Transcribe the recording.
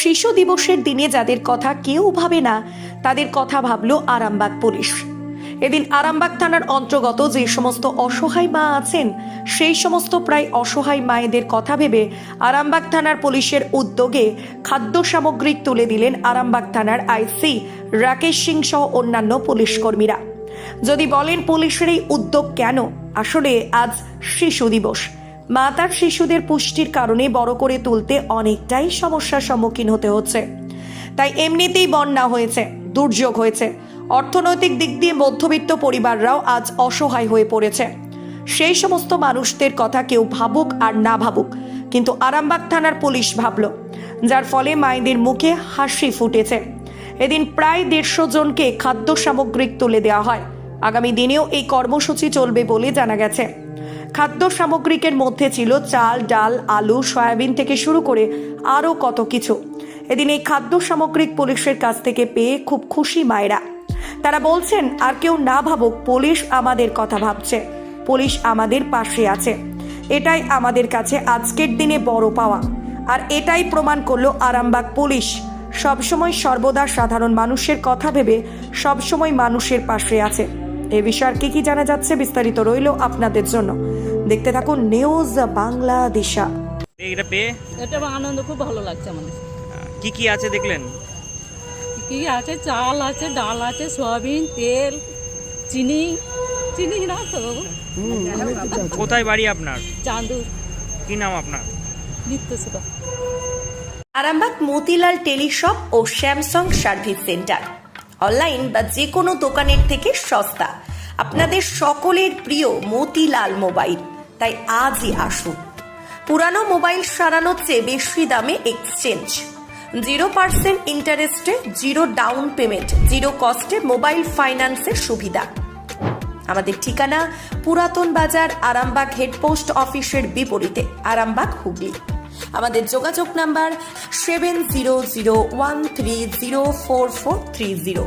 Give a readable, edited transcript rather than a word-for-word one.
শিশু দিবসের দিনে যাদের কথা কেউ ভাবে না তাদের কথা ভাবলো আরামবাগ পুলিশ। এদিন আরামবাগ থানার অন্তর্গত যে সমস্ত অসহায় মা আছেন সেই সমস্ত প্রায় অসহায় মায়েদের কথা ভেবে আরামবাগ থানার পুলিশের উদ্যোগে খাদ্য সামগ্রী তুলে দিলেন আরামবাগ থানার আইসি রাকেশ সিং সহ অন্যান্য পুলিশ কর্মীরা। যদি বলেন পুলিশের এই উদ্যোগ কেন, আসলে আজ শিশু দিবস। মা তার শিশুদের পুষ্টির কারণে বড় করে তুলতে অনেকটাই সমস্যার সম্মুখীন হতে হচ্ছে। তাই এমনিতেই বন্যা হয়েছে, দুর্যোগ হয়েছে, অর্থনৈতিক দিক দিয়ে মধ্যবিত্ত পরিবাররাও আজ অসহায় হয়ে পড়েছে। সেই সমস্ত মানুষদের কথা কেউ ভাবুক আর না ভাবুক, কিন্তু আরামবাগ থানার পুলিশ ভাবল, যার ফলে মায়েদের মুখে হাসি ফুটেছে। এদিন প্রায় 150 জনকে খাদ্য সামগ্রী তুলে দেওয়া হয়। আগামী দিনেও এই কর্মসূচি চলবে বলে জানা গেছে। খাদ্য সামগ্রিকের মধ্যে ছিল চাল, ডাল, আলু, সয়াবিন থেকে শুরু করে আরও কত কিছু। এদিন এই খাদ্য সামগ্রিক পুলিশের কাছ থেকে পেয়ে খুব খুশি মায়েরা। তারা বলছেন, আর কেউ না ভাবুক, পুলিশ আমাদের কথা ভাবছে, পুলিশ আমাদের পাশে আছে। এটাই আমাদের কাছে আজকের দিনে বড় পাওয়া। আর এটাই প্রমাণ করলো আরামবাগ পুলিশ সবসময় সর্বদা সাধারণ মানুষের কথা ভেবে সবসময় মানুষের পাশে আছে। এ বিষয়ে আর কি জানা যাচ্ছে বিস্তারিত রইল আপনাদের জন্য। দেখতে থাকুন নিউজ বাংলাদেশা। এটা আনন্দ, খুব ভালো লাগছে আমাদের। কি কি আছে দেখলেন? কি আছে? চাল আছে, ডাল আছে, সয়াবিন, তেল, চিনি না তো। কোথায় বাড়ি আপনার? চাঁদুর। কি নাম আপনার? নিত্যসুধা। আরামবাগ মতিলাল টেলিশপ ও স্যামসাং সার্ভিস সেন্টার অনলাইন বা যে কোনো দোকানের থেকে সস্তা। আপনাদের সকলের প্রিয় মতিলাল মোবাইল। তাই আজই আসুন। পুরানো মোবাইল সারানোর চেয়ে বেশি দামে এক্সচেঞ্জ, 0% ইন্টারেস্টে, 0 ডাউন পেমেন্ট, 0 কস্টে মোবাইল ফাইন্যান্সের সুবিধা। আমাদের ঠিকানা পুরাতন বাজার, আরামবাগ হেডপোস্ট অফিসের বিপরীতে, আরামবাগ, হুগলি। আমাদের যোগাযোগ নাম্বার 7001304430।